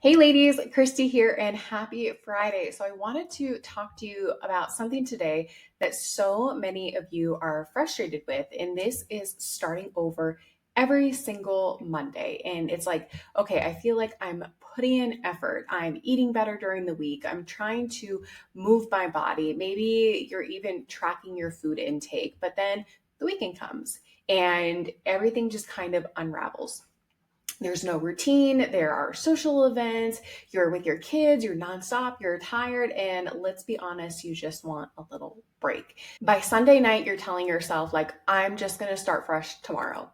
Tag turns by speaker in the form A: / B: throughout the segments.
A: Hey ladies, Christy here and happy Friday. So I wanted to talk to you about something today that so many of you are frustrated with, and this is starting over every single Monday. And it's like, okay, I feel like I'm putting in effort. I'm eating better during the week. I'm trying to move my body. Maybe you're even tracking your food intake, but then the weekend comes and everything just kind of unravels. There's no routine. There are social events. You're with your kids. You're nonstop. You're tired. And let's be honest, you just want a little break. By Sunday night, you're telling yourself, like, I'm just going to start fresh tomorrow.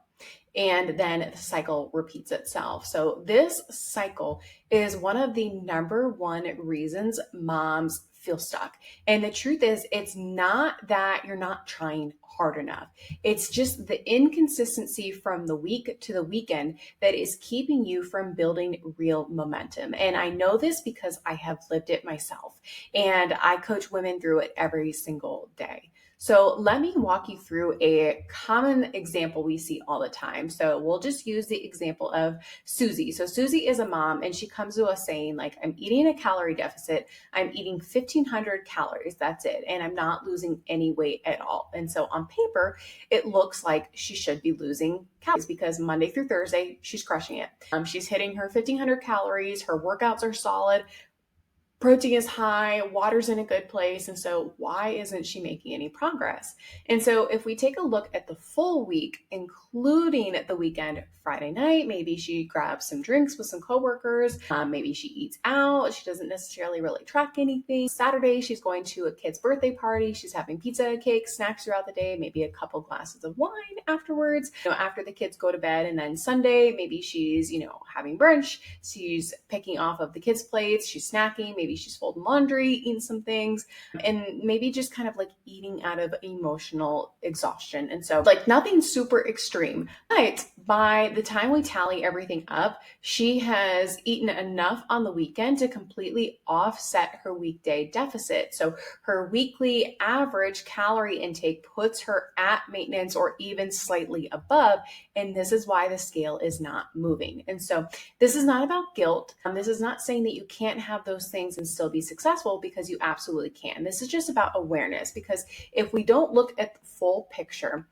A: And then the cycle repeats itself. So this cycle is one of the number one reasons moms feel stuck. And the truth is, it's not that you're not trying hard enough. It's just the inconsistency from the week to the weekend that is keeping you from building real momentum. And I know this because I have lived it myself, and I coach women through it every single day. So let me walk you through a common example we see all the time. So we'll just use the example of Susie. So Susie is a mom and she comes to us saying, like, I'm eating a calorie deficit. I'm eating 1,500 calories. That's it. And I'm not losing any weight at all. And so on paper, it looks like she should be losing calories because Monday through Thursday, she's crushing it. She's hitting her 1,500 calories. Her workouts are solid. Protein is high, water's in a good place. And so why isn't she making any progress? And so if we take a look at the full week, including the weekend, Friday night, maybe she grabs some drinks with some coworkers. Maybe she eats out. She doesn't necessarily really track anything. Saturday, she's going to a kid's birthday party. She's having pizza, cake, snacks throughout the day, maybe a couple glasses of wine afterwards, after the kids go to bed. And then Sunday, maybe she's, having brunch. She's picking off of the kids' plates. She's snacking. Maybe she's folding laundry, eating some things, and maybe just kind of like eating out of emotional exhaustion. And so, like, nothing super extreme. But by the time we tally everything up, she has eaten enough on the weekend to completely offset her weekday deficit. So her weekly average calorie intake puts her at maintenance or even slightly above. And this is why the scale is not moving. And so this is not about guilt. This is not saying that you can't have those things and still be successful, because you absolutely can. This is just about awareness, because if we don't look at the full picture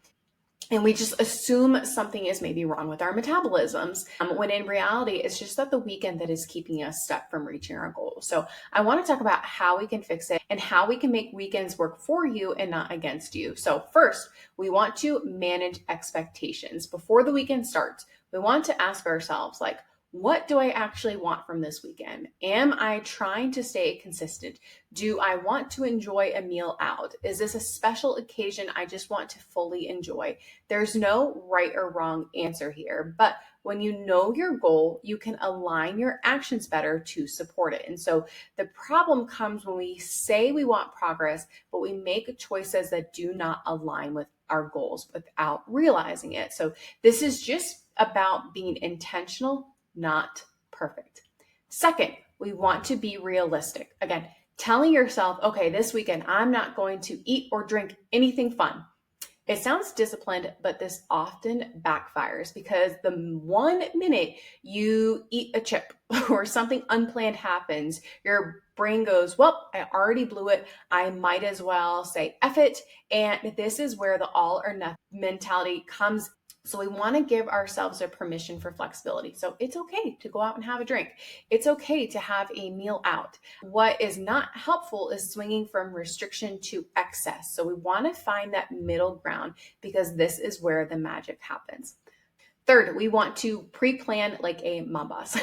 A: and we just assume something is maybe wrong with our metabolisms, when in reality, it's just that the weekend that is keeping us stuck from reaching our goals. So I want to talk about how we can fix it and how we can make weekends work for you and not against you. So first, we want to manage expectations. Before the weekend starts, we want to ask ourselves, like, what do I actually want from this weekend? Am I trying to stay consistent? Do I want to enjoy a meal out? Is this a special occasion I just want to fully enjoy? There's no right or wrong answer here, but when you know your goal, you can align your actions better to support it. And so the problem comes when we say we want progress, but we make choices that do not align with our goals without realizing it. So this is just about being intentional, not perfect. Second, we want to be realistic. Again, telling yourself, okay, this weekend, I'm not going to eat or drink anything fun. It sounds disciplined, but this often backfires, because the one minute you eat a chip or something unplanned happens, your brain goes, well, I already blew it. I might as well say F it. And this is where the all or nothing mentality comes. So we want to give ourselves a permission for flexibility. So it's okay to go out and have a drink. It's okay to have a meal out. What is not helpful is swinging from restriction to excess. So we want to find that middle ground, because this is where the magic happens. Third, we want to pre-plan like a mom boss.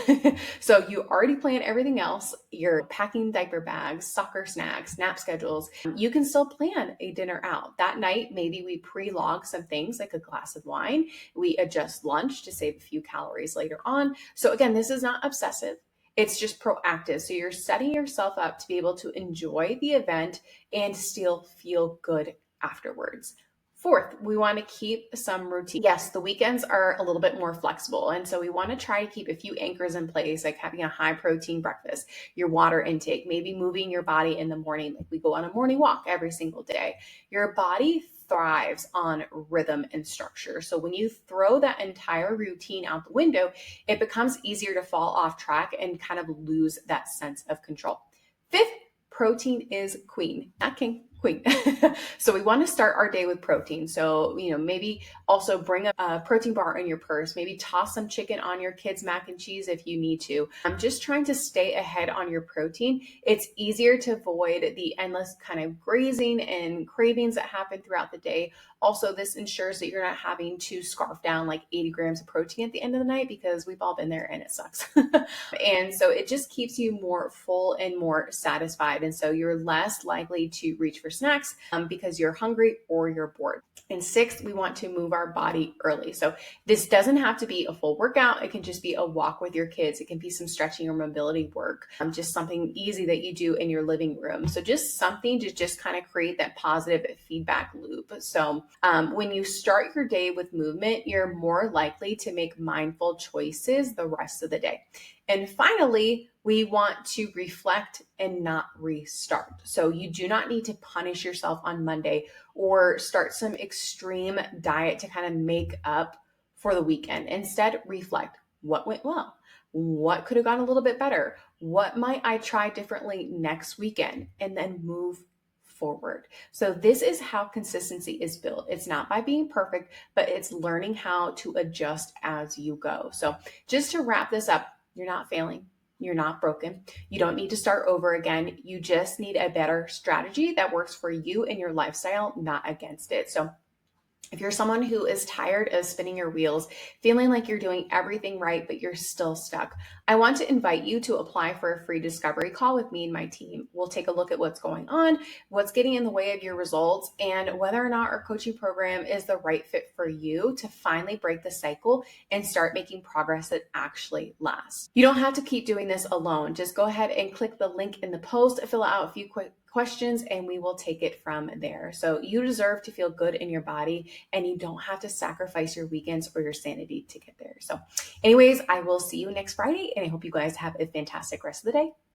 A: So you already plan everything else. You're packing diaper bags, soccer snacks, nap schedules. You can still plan a dinner out. That night, maybe we pre-log some things like a glass of wine. We adjust lunch to save a few calories later on. So again, this is not obsessive. It's just proactive. So you're setting yourself up to be able to enjoy the event and still feel good afterwards. Fourth, we want to keep some routine. Yes, the weekends are a little bit more flexible. And so we want to try to keep a few anchors in place, like having a high protein breakfast, your water intake, maybe moving your body in the morning. Like we go on a morning walk every single day. Your body thrives on rhythm and structure. So when you throw that entire routine out the window, it becomes easier to fall off track and kind of lose that sense of control. Fifth, protein is queen, not king, queen. So we want to start our day with protein. So, maybe also bring a protein bar in your purse, maybe toss some chicken on your kids' mac and cheese if you need to. I'm just trying to stay ahead on your protein. It's easier to avoid the endless kind of grazing and cravings that happen throughout the day. Also, this ensures that you're not having to scarf down like 80 grams of protein at the end of the night, because we've all been there and it sucks. And so it just keeps you more full and more satisfied. And so you're less likely to reach for snacks because you're hungry or you're bored. And sixth, we want to move our body early. So this doesn't have to be a full workout. It can just be a walk with your kids. It can be some stretching or mobility work, just something easy that you do in your living room. So just something to just kind of create that positive feedback loop. So when you start your day with movement, you're more likely to make mindful choices the rest of the day. And finally, we want to reflect and not restart. So you do not need to punish yourself on Monday or start some extreme diet to kind of make up for the weekend. Instead, reflect what went well, what could have gone a little bit better, what might I try differently next weekend, and then move forward. So this is how consistency is built. It's not by being perfect, but it's learning how to adjust as you go. So just to wrap this up, you're not failing. You're not broken. You don't need to start over again. You just need a better strategy that works for you and your lifestyle, not against it. So if you're someone who is tired of spinning your wheels, feeling like you're doing everything right, but you're still stuck, I want to invite you to apply for a free discovery call with me and my team. We'll take a look at what's going on, what's getting in the way of your results, and whether or not our coaching program is the right fit for you to finally break the cycle and start making progress that actually lasts. You don't have to keep doing this alone. Just go ahead and click the link in the post, fill out a few quick questions, and we will take it from there. So you deserve to feel good in your body, and you don't have to sacrifice your weekends or your sanity to get there. So anyways, I will see you next Friday, and I hope you guys have a fantastic rest of the day.